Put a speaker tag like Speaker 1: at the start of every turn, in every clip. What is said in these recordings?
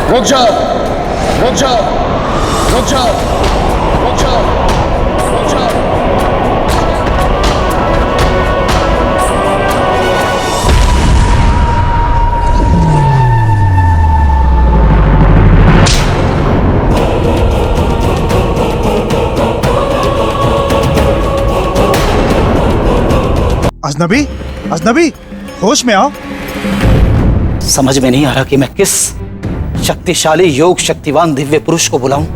Speaker 1: रुक जाओ, रुक जाओ, रुक जाओ, रुक जाओ, रुक जाओ।
Speaker 2: अजनबी, अजनबी, होश में आओ।
Speaker 3: समझ में नहीं आ रहा कि मैं किस शक्तिशाली योग शक्तिवान दिव्य पुरुष को बुलाऊं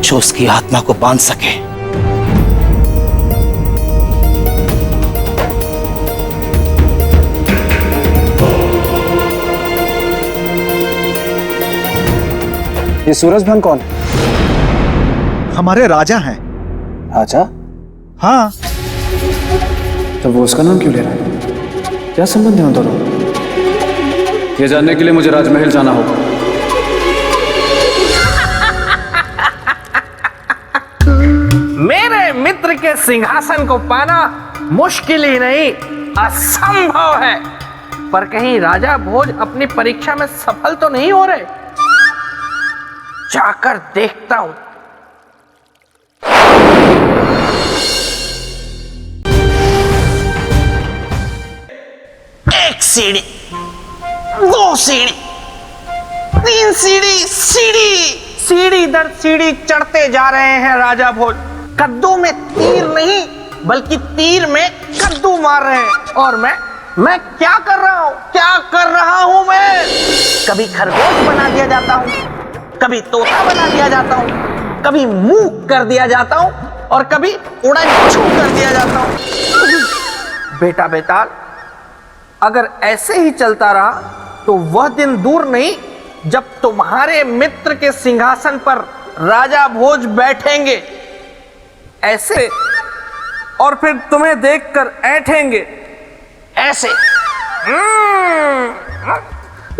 Speaker 3: जो उसकी आत्मा को बांध सके।
Speaker 4: ये सूरज भान कौन है?
Speaker 2: हमारे राजा हैं।
Speaker 4: राजा?
Speaker 2: हाँ,
Speaker 4: तो वो उसका नाम क्यों ले रहा है? क्या संबंध है उन दोनों? ये जानने के लिए मुझे राजमहल जाना होगा।
Speaker 5: मेरे मित्र के सिंहासन को पाना मुश्किल ही नहीं, असंभव है। पर कहीं राजा भोज अपनी परीक्षा में सफल तो नहीं हो रहे? जाकर देखता हूं। एक सीढ़ी, दो सीढ़ी, तीन सीढ़ी, सीढ़ी दर सीढ़ी चढ़ते जा रहे हैं राजा भोज। कद्दू में तीर नहीं बल्कि तीर में कद्दू मार रहे हैं। और मैं क्या कर रहा हूं? क्या कर रहा हूं मैं? कभी खरगोश बना दिया जाता हूं, कभी तोता बना दिया जाता हूं, कभी मूक कर दिया जाता हूं और कभी उड़न छू कर दिया जाता हूं। बेटा बेताल, अगर ऐसे ही चलता रहा तो वह दिन दूर नहीं जब तुम्हारे मित्र के सिंहासन पर राजा भोज बैठेंगे ऐसे, और फिर तुम्हें देखकर ऐठेंगे ऐसे।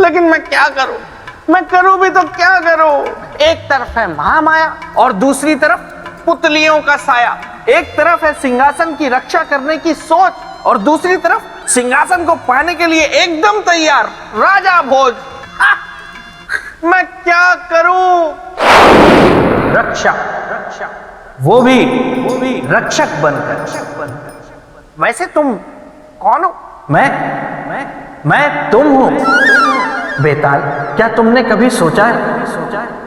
Speaker 5: लेकिन मैं क्या करूं? मैं करूं भी तो क्या करूं? एक तरफ है महामाया और दूसरी तरफ पुतलियों का साया। एक तरफ है सिंहासन की रक्षा करने की सोच और दूसरी तरफ सिंहासन को पाने के लिए एकदम तैयार राजा भोज। मैं क्या करूं? रक्षा, वो भी रक्षक बनकर। वैसे तुम कौन हो? मैं तुम हूं। बेताल, क्या तुमने कभी सोचा है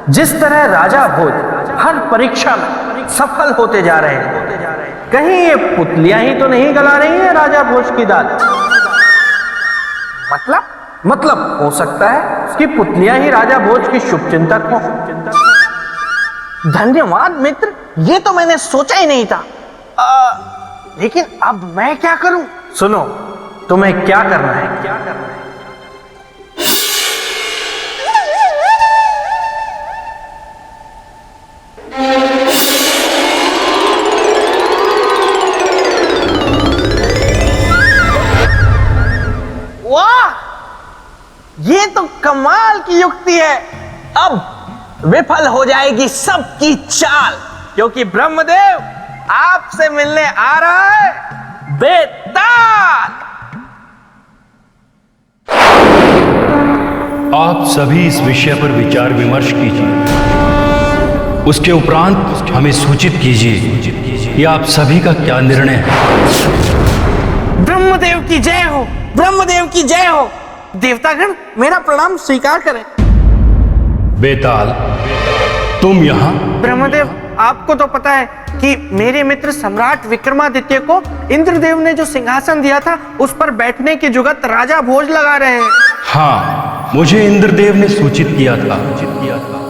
Speaker 5: जिस तरह राजा भोज हर परीक्षा में सफल होते जा रहे हैं, कहीं ये पुतलियां ही तो नहीं गला रही हैं राजा भोज की दाल? मतलब हो सकता है कि पुतलियां ही राजा भोज की शुभचिंतक हो। धन्यवाद मित्र, ये तो मैंने सोचा ही नहीं था। लेकिन अब मैं क्या करूं? सुनो, तुम्हें क्या करना है? वाह, ये तो कमाल की युक्ति है। अब विफल हो जाएगी सबकी चाल, क्योंकि ब्रह्मदेव आपसे मिलने आ रहा है बेताल।
Speaker 6: आप सभी इस विषय पर विचार विमर्श कीजिए। उसके उपरांत हमें सूचित कीजिए कि आप सभी का क्या निर्णय है।
Speaker 5: ब्रह्मदेव की जय हो, ब्रह्मदेव की जय हो। देवतागण मेरा प्रणाम स्वीकार करें।
Speaker 6: बेताल, तुम यहाँ?
Speaker 5: ब्रह्मदेव, आपको तो पता है कि मेरे मित्र सम्राट विक्रमादित्य को इंद्रदेव ने जो सिंहासन दिया था उस पर बैठने की जुगत राजा भोज लगा रहे हैं।
Speaker 6: हाँ, मुझे इंद्रदेव ने सूचित किया था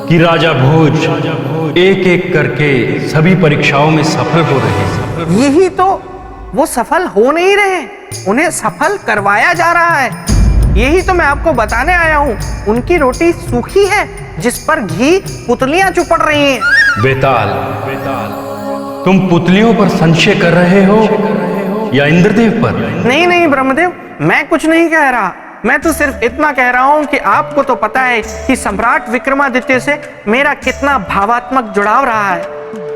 Speaker 6: कि राजा भोज एक एक करके सभी परीक्षाओं में सफल हो रहे हैं।
Speaker 5: यही तो, वो सफल हो नहीं रहे, उन्हें सफल करवाया जा रहा है। यही तो मैं आपको बताने आया हूँ। उनकी रोटी सूखी है जिस पर घी पुतलियां चुपड़ रही हैं।
Speaker 6: बेताल, तुम पुतलियों पर संशय कर रहे हो या इंद्रदेव पर?
Speaker 5: नहीं ब्रह्मदेव, मैं कुछ नहीं कह रहा। मैं तो सिर्फ इतना कह रहा हूँ कि आपको तो पता है कि सम्राट विक्रमादित्य से मेरा कितना भावात्मक जुड़ाव रहा है।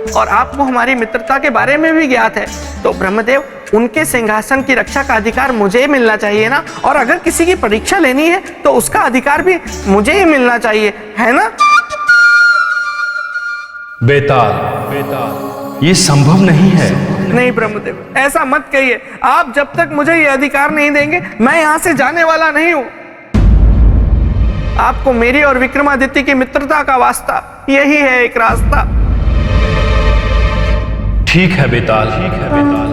Speaker 5: और आपको हमारी मित्रता के बारे में भी ज्ञात है, तो ब्रह्मदेव उनके सिंहासन की रक्षा का अधिकार मुझे ही मिलना चाहिए ना। और अगर किसी की परीक्षा लेनी है तो उसका अधिकार भी मुझे ही मिलना चाहिए, है ना?
Speaker 6: बेताल, ये संभव नहीं है।
Speaker 5: नहीं ब्रह्मदेव, ऐसा मत कहिए। आप जब तक मुझे ये अधिकार नहीं देंगे मैं यहाँ से जाने वाला नहीं हूँ। आपको मेरी और विक्रमादित्य की मित्रता का वास्ता, यही है एक रास्ता।
Speaker 6: ठीक है बेताल, ठीक है बेताल।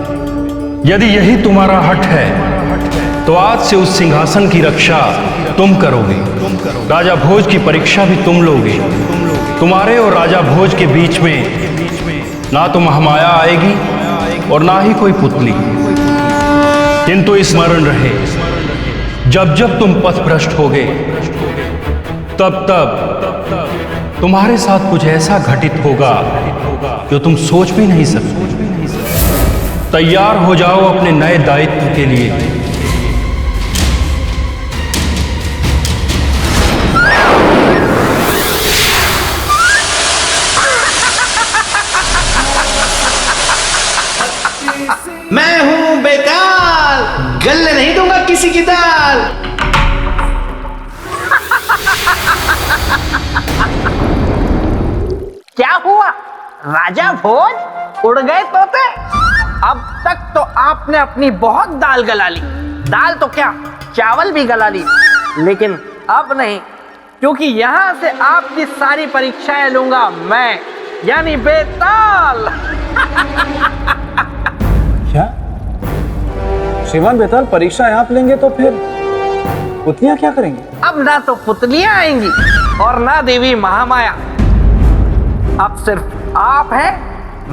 Speaker 6: यदि यही तुम्हारा हट है तो आज से उस सिंहासन की रक्षा तुम करोगे। राजा भोज की परीक्षा भी तुम लोगे। तुम्हारे और राजा भोज के बीच में ना तो महामाया आएगी और ना ही कोई पुतली। किंतु स्मरण रहे, जब जब तुम पथभ्रष्ट होगे तब तब तुम्हारे साथ कुछ ऐसा घटित होगा जो तुम सोच भी नहीं सकते। तैयार हो जाओ अपने नए दायित्व के लिए।
Speaker 5: मैं हूं बेताल, गलने नहीं दूंगा किसी की दाल। क्या हुआ राजा भोज, उड़ गए तोते? अब तक तो आपने अपनी बहुत दाल गला ली। दाल तो क्या, चावल भी गला ली, लेकिन अब नहीं, क्योंकि यहां से आपकी सारी परीक्षाएं लूंगा मैं, यानी बेताल।
Speaker 4: क्या श्रीमान बेताल, परीक्षा आप लेंगे तो फिर पुतलियां क्या करेंगी?
Speaker 5: अब ना तो पुतलियां आएंगी और ना देवी महामाया। अब सिर्फ आप हैं,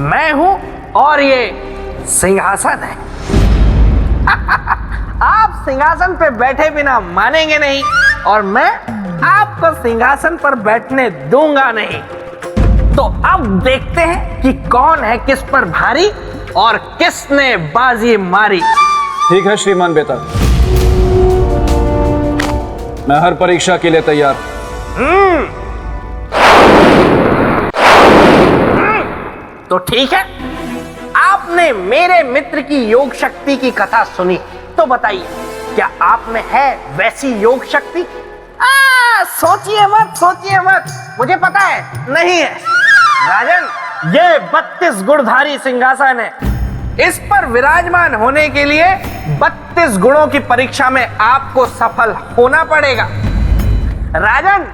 Speaker 5: मैं हूं और ये सिंहासन है। आप सिंहासन पे बैठे बिना मानेंगे नहीं और मैं आपको सिंहासन पर बैठने दूंगा नहीं। तो अब देखते हैं कि कौन है किस पर भारी और किसने बाजी मारी।
Speaker 4: ठीक है श्रीमान बेताल, मैं हर परीक्षा के लिए तैयार।
Speaker 5: तो ठीक है, आपने मेरे मित्र की योग शक्ति की कथा सुनी, तो बताइए क्या आप में है वैसी योग शक्ति? सोचिए मत, मुझे पता है नहीं है। राजन, ये 32 गुणधारी सिंहासन है। इस पर विराजमान होने के लिए 32 गुणों की परीक्षा में आपको सफल होना पड़ेगा। राजन,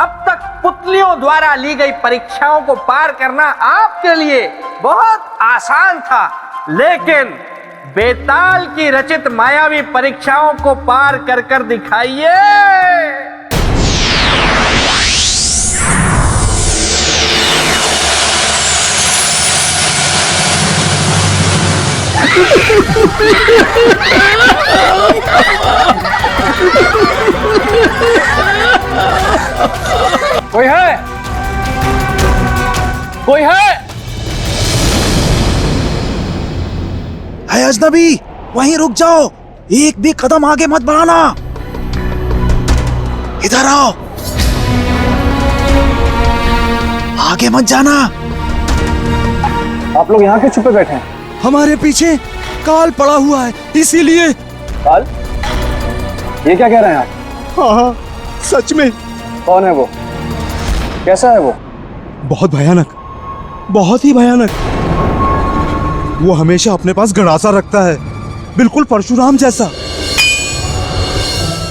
Speaker 5: अब तक पुतलियों द्वारा ली गई परीक्षाओं को पार करना आपके लिए बहुत आसान था, लेकिन बेताल की रचित मायावी परीक्षाओं को पार कर कर दिखाइए।
Speaker 4: कोई है? कोई है?
Speaker 2: अजनबी, वहीं रुक जाओ, एक भी कदम आगे मत बढ़ाना। इधर आओ, आगे मत जाना।
Speaker 4: आप लोग यहाँ क्यों छुपे बैठे हैं?
Speaker 2: हमारे पीछे काल पड़ा हुआ है, इसीलिए।
Speaker 4: काल? ये क्या कह रहे हैं आप?
Speaker 2: हाँ, सच में।
Speaker 4: कौन है वो? कैसा है वो?
Speaker 7: बहुत भयानक, बहुत ही भयानक। वो हमेशा अपने पास गणासा रखता है, बिल्कुल परशुराम जैसा।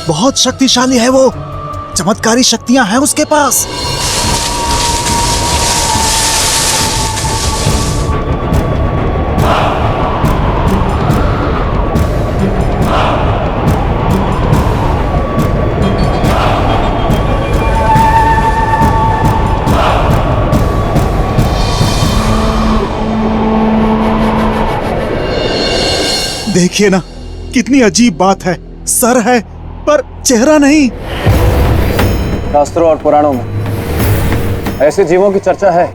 Speaker 2: बहुत शक्तिशाली है वो, चमत्कारी शक्तियां हैं उसके पास।
Speaker 7: देखिए ना, कितनी अजीब बात है। सर है पर चेहरा नहीं।
Speaker 4: शास्त्रों और पुराणों में ऐसे जीवों की चर्चा है।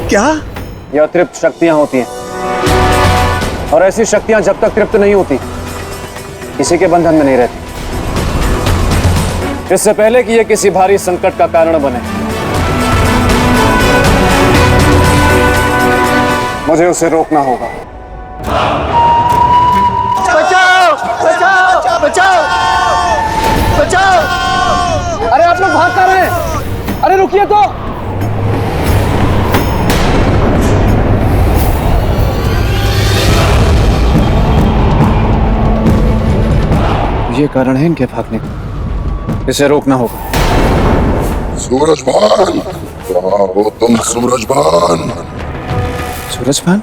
Speaker 7: क्या?
Speaker 4: ये अतृप्त शक्तियां होती हैं, और ऐसी शक्तियां जब तक तृप्त नहीं होती किसी के बंधन में नहीं रहती, इससे पहले कि ये किसी भारी संकट का कारण बने। मुझे उसे रोकना होगा।
Speaker 5: बचाओ बचाओ बचाओ बचाओ!
Speaker 4: अरे आप लोग भाग कर रहे हैं? अरे रुकिए तो। ये कारण है इनके भागने का। इसे रोकना होगा।
Speaker 1: सूरजभान, कहाँ हो तुम सूरजभान?
Speaker 4: सूरजभान?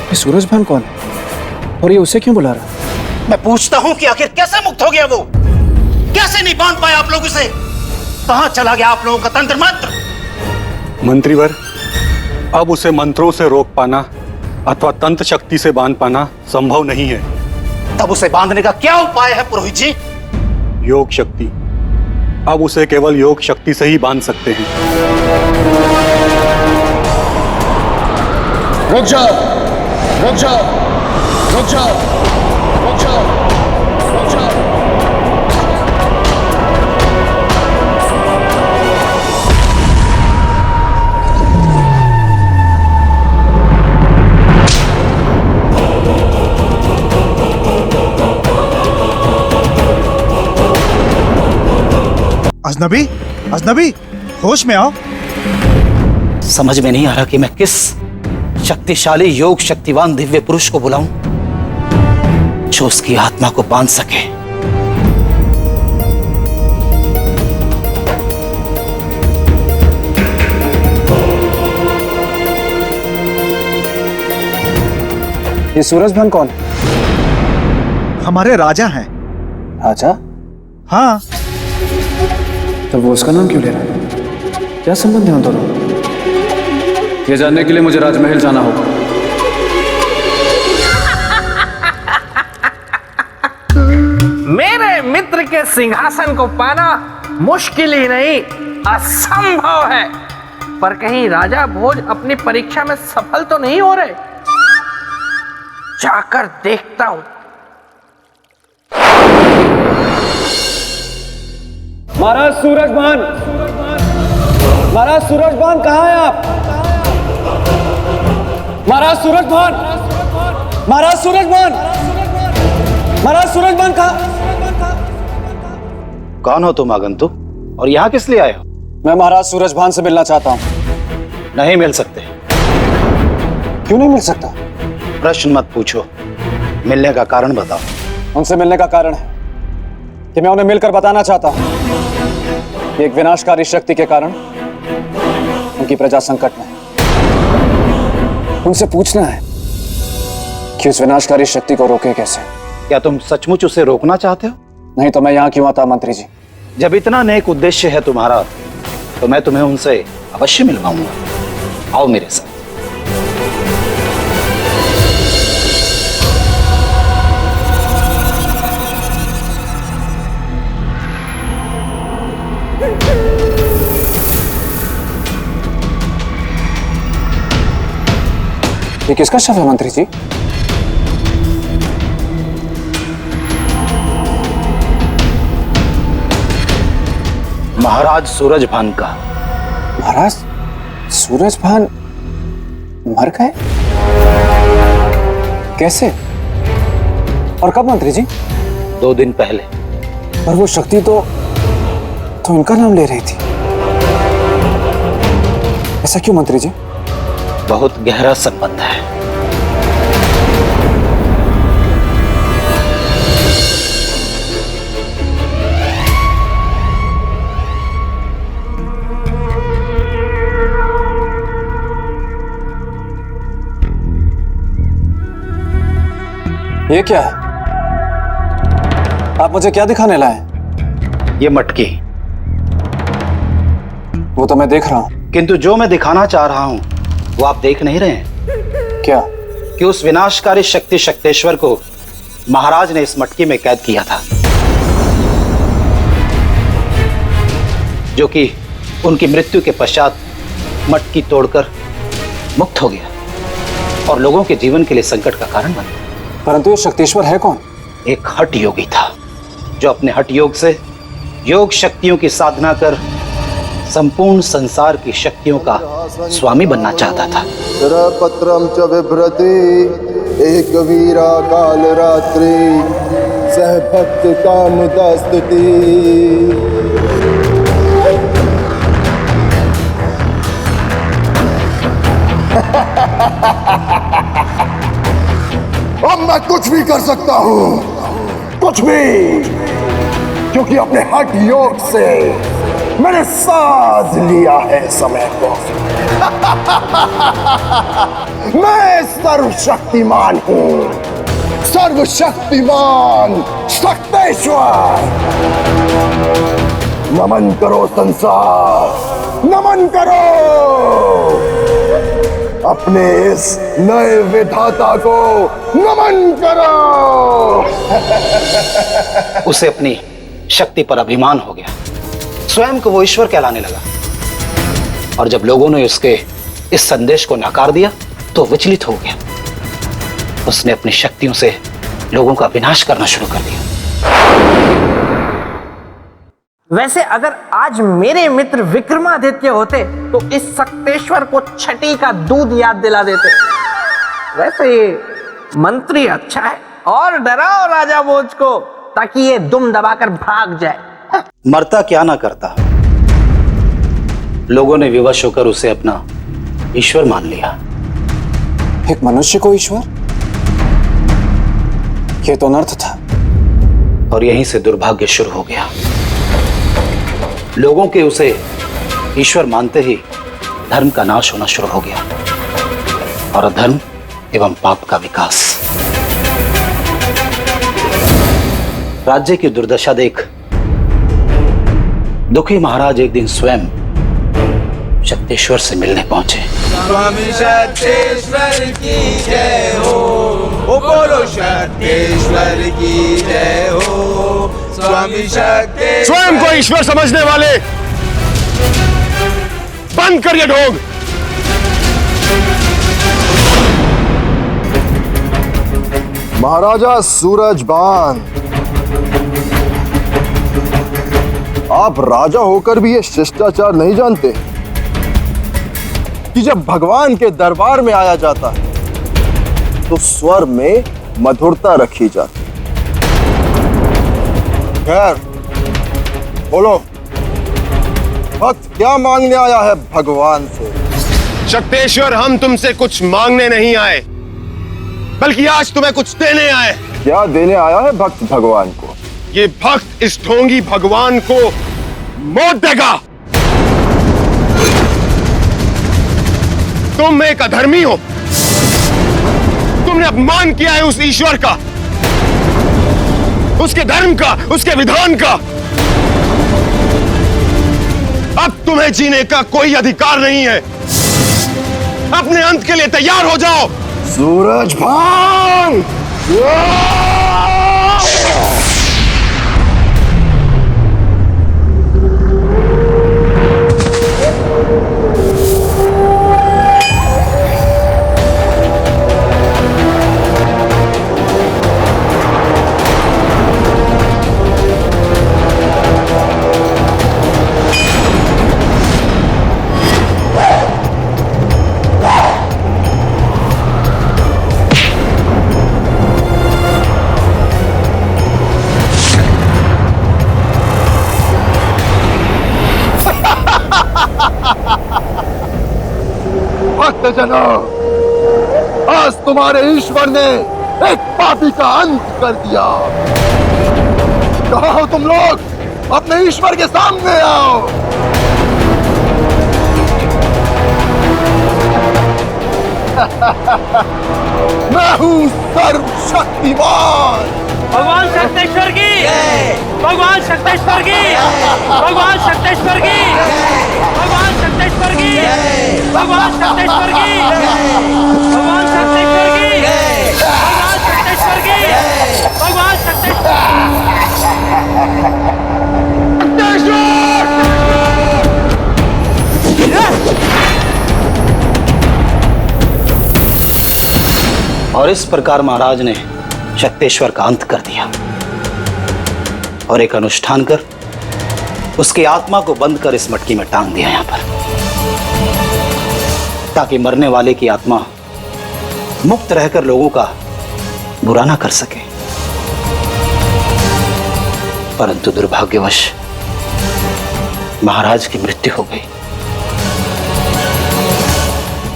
Speaker 4: ये सूरजभान कौन है और ये उसे क्यों बुला रहा है?
Speaker 3: मैं पूछता हूं कि आखिर कैसे मुक्त हो गया वो? कैसे नहीं बांध पाया आप लोग उसे? कहां चला गया आप लोगों का तंत्र मंत्र?
Speaker 8: मंत्रीवर, अब उसे मंत्रों से रोक पाना अथवा तंत्र शक्ति से बांध पाना संभव नहीं है।
Speaker 3: तब उसे बांधने का क्या उपाय है पुरोहित जी?
Speaker 8: योग शक्ति। अब उसे केवल योग शक्ति से ही बांध सकते हैं।
Speaker 1: रुक जाओ, रुक जाओ, रुक जाओ, रुक जाओ, रुक जाओ।
Speaker 2: अजनबी, अजनबी, होश में आओ।
Speaker 3: समझ में नहीं आ रहा कि मैं किस शक्तिशाली योग शक्तिवान दिव्य पुरुष को बुलाऊं जो उसकी आत्मा को बांध सके।
Speaker 4: ये सूरजभान कौन है?
Speaker 2: हमारे राजा हैं।
Speaker 4: राजा?
Speaker 2: हाँ,
Speaker 4: तो वो उसका नाम क्यों ले रहा है? क्या संबंध है उन दोनों? ये जानने के लिए मुझे राजमहल जाना होगा।
Speaker 5: मेरे मित्र के सिंहासन को पाना मुश्किल ही नहीं, असंभव है। पर कहीं राजा भोज अपनी परीक्षा में सफल तो नहीं हो रहे? जाकर देखता हूं।
Speaker 4: महाराज सूरजभान, महाराज सूरजभान कहाँ हैं आप? महाराज सूरजभान, महाराज सूरजभान, महाराज सूरजभान कहाँ?
Speaker 3: कौन हो तुम आगंतुक और यहाँ किस लिए आए हो?
Speaker 4: मैं महाराज सूरजभान से मिलना चाहता हूँ।
Speaker 3: नहीं मिल सकते।
Speaker 4: क्यों नहीं मिल सकता?
Speaker 3: प्रश्न मत पूछो, मिलने का कारण बताओ।
Speaker 4: उनसे मिलने का कारण है कि मैं उन्हें मिलकर बताना चाहता हूँ कि एक विनाशकारी शक्ति के कारण उनकी प्रजा संकट में है। उनसे पूछना है कि उस विनाशकारी शक्ति को रोके कैसे।
Speaker 3: क्या तुम सचमुच उसे रोकना चाहते हो?
Speaker 4: नहीं तो मैं यहाँ क्यों आता मंत्री जी?
Speaker 3: जब इतना नेक उद्देश्य है तुम्हारा तो मैं तुम्हें उनसे अवश्य मिलवाऊंगा। आओ मेरे साथ।
Speaker 4: ये किसका शव है मंत्री जी?
Speaker 3: महाराज सूरजभान का।
Speaker 4: महाराज सूरजभान मर गए? कैसे और कब मंत्री जी?
Speaker 3: 2 दिन पहले।
Speaker 4: पर वो शक्ति तो इनका नाम ले रही थी। ऐसा क्यों मंत्री जी?
Speaker 3: बहुत गहरा संबंध है।
Speaker 4: ये क्या है? आप मुझे क्या दिखाने लाए?
Speaker 3: ये मटकी।
Speaker 4: वो तो मैं देख रहा हूं।
Speaker 3: किंतु जो मैं दिखाना चाह रहा हूं वो आप देख नहीं रहे हैं।
Speaker 4: क्या?
Speaker 3: कि उस विनाशकारी शक्ति शक्तेश्वर को महाराज ने इस मटकी में कैद किया था, जो कि उनकी मृत्यु के पश्चात मटकी तोड़कर मुक्त हो गया और लोगों के जीवन के लिए संकट का कारण बन गया।
Speaker 4: परंतु ये शक्तेश्वर है कौन?
Speaker 3: एक हठ योगी था जो अपने हठ योग से योग शक्तियों की साधना कर संपूर्ण संसार की शक्तियों का स्वामी बनना चाहता था।
Speaker 9: पत्रम च बिभ्रति एक वीरा काल रात्रि सह भक्त कामदा स्तुति। अब मैं कुछ भी कर सकता हूँ, कुछ भी, क्योंकि अपने हठ योग से मैंने साध लिया है समय को। मैं सर्वशक्तिमान हूँ, सर्वशक्तिमान शक्तेश्वर। नमन करो संसार, नमन करो अपने इस नए विधाता को, नमन करो।
Speaker 3: उसे अपनी शक्ति पर अभिमान हो गया, स्वयं को वो ईश्वर कहलाने लगा। और जब लोगों ने उसके इस संदेश को नकार दिया तो विचलित हो गया। उसने अपनी शक्तियों से लोगों का विनाश करना शुरू कर दिया।
Speaker 5: वैसे अगर आज मेरे मित्र विक्रमादित्य होते तो इस शक्तेश्वर को छठी का दूध याद दिला देते। वैसे ये मंत्री अच्छा है, और डराओ राजा भोज को ताकि ये दुम दबाकर भाग जाए।
Speaker 3: मरता क्या ना करता, लोगों ने विवश होकर उसे अपना ईश्वर मान लिया।
Speaker 4: एक मनुष्य को ईश्वर, यह तो अनर्थ था।
Speaker 3: और यहीं से दुर्भाग्य शुरू हो गया। लोगों के उसे ईश्वर मानते ही धर्म का नाश होना शुरू हो गया और अधर्म एवं पाप का विकास। राज्य की दुर्दशा देख दुखी महाराज एक दिन स्वयं शक्तेश्वर से मिलने पहुंचे।
Speaker 10: स्वामी शक्तेश्वर की जय हो, ओ बोलो शक्तेश्वर की जय हो। स्वामी शक्तेश्वर।
Speaker 1: स्वयं को ईश्वर समझने वाले बंद कर ये ढोंग।
Speaker 9: महाराजा सूरजबान, आप राजा होकर भी ये शिष्टाचार नहीं जानते कि जब भगवान के दरबार में आया जाता है तो स्वर में मधुरता रखी जाती। खैर बोलो, भक्त क्या मांगने आया है भगवान से?
Speaker 1: शक्तेश्वर, हम तुमसे कुछ मांगने नहीं आए, बल्कि आज तुम्हें कुछ देने आए।
Speaker 9: क्या देने आया है भक्त भगवान को?
Speaker 1: ये भक्त इस ढोंगी भगवान को मौत देगा। तुम एक अधर्मी हो, तुमने अपमान किया है उस ईश्वर का, उसके धर्म का, उसके विधान का। अब तुम्हें जीने का कोई अधिकार नहीं है। अपने अंत के लिए तैयार हो जाओ।
Speaker 9: सूरजभान, भक्तजनों, आज तुम्हारे ईश्वर ने एक पापी का अंत कर दिया। कहाँ हो तुम लोग? अपने ईश्वर के सामने आओ। मैं हूँ सर्वशक्तिमान।
Speaker 5: भगवान शक्तेश्वर की, भगवान शक्तेश्वर की, भगवान शक्तेश्वर की, भगवान शक्तेश्वर की, भगवान शक्तेश्वर की, भगवान शक्तेश्वर की, भगवान शक्तेश्वर की, भगवान
Speaker 3: और इस प्रकार महाराज ने शक्तेश्वर का अंत कर दिया और एक अनुष्ठान कर उसकी आत्मा को बंद कर इस मटकी में टांग दिया यहां पर, ताकि मरने वाले की आत्मा मुक्त रहकर लोगों का बुरा ना कर सके। परंतु दुर्भाग्यवश महाराज की मृत्यु हो गई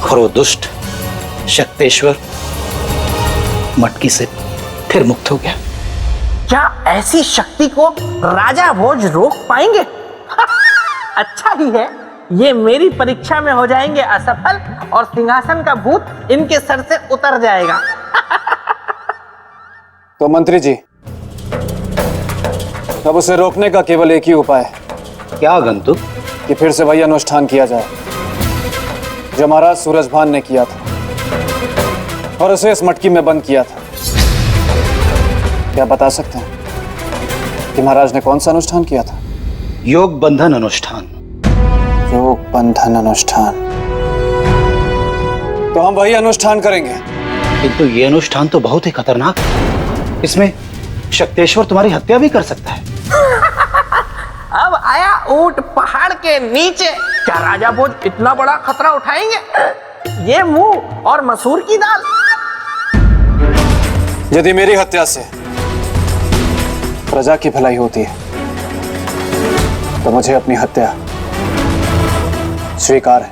Speaker 3: और वो दुष्ट शक्तेश्वर मटकी से फिर मुक्त हो गया।
Speaker 5: क्या ऐसी शक्ति को राजा भोज रोक पाएंगे? अच्छा ही है, ये मेरी परीक्षा में हो जाएंगे असफल और सिंहासन का भूत इनके सर से उतर जाएगा।
Speaker 4: तो मंत्री जी, अब उसे रोकने का केवल एक ही उपाय है।
Speaker 3: क्या आगंतुक?
Speaker 4: कि फिर से वही अनुष्ठान किया जाए जो महाराज सूरजभान ने किया था और उसे इस मटकी में बंद किया था। क्या बता सकते हैं कि महाराज ने कौन सा अनुष्ठान किया था?
Speaker 3: योग बंधन अनुष्ठान।
Speaker 4: योग बंधन अनुष्ठान। तो हम वही अनुष्ठान करेंगे।
Speaker 3: किंतु ये अनुष्ठान तो बहुत ही खतरनाक है। इसमें शक्तेश्वर तुम्हारी हत्या भी कर सकता है।
Speaker 5: अब आया ऊंट पहाड़ के नीचे। क्या राजा भोज इतना बड़ा खतरा उठाएंगे? ये मुंह और मसूर की दाल।
Speaker 4: यदि मेरी हत्या से प्रजा की भलाई होती है तो मुझे अपनी हत्या स्वीकार है।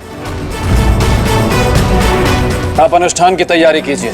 Speaker 4: आप अनुष्ठान की तैयारी कीजिए।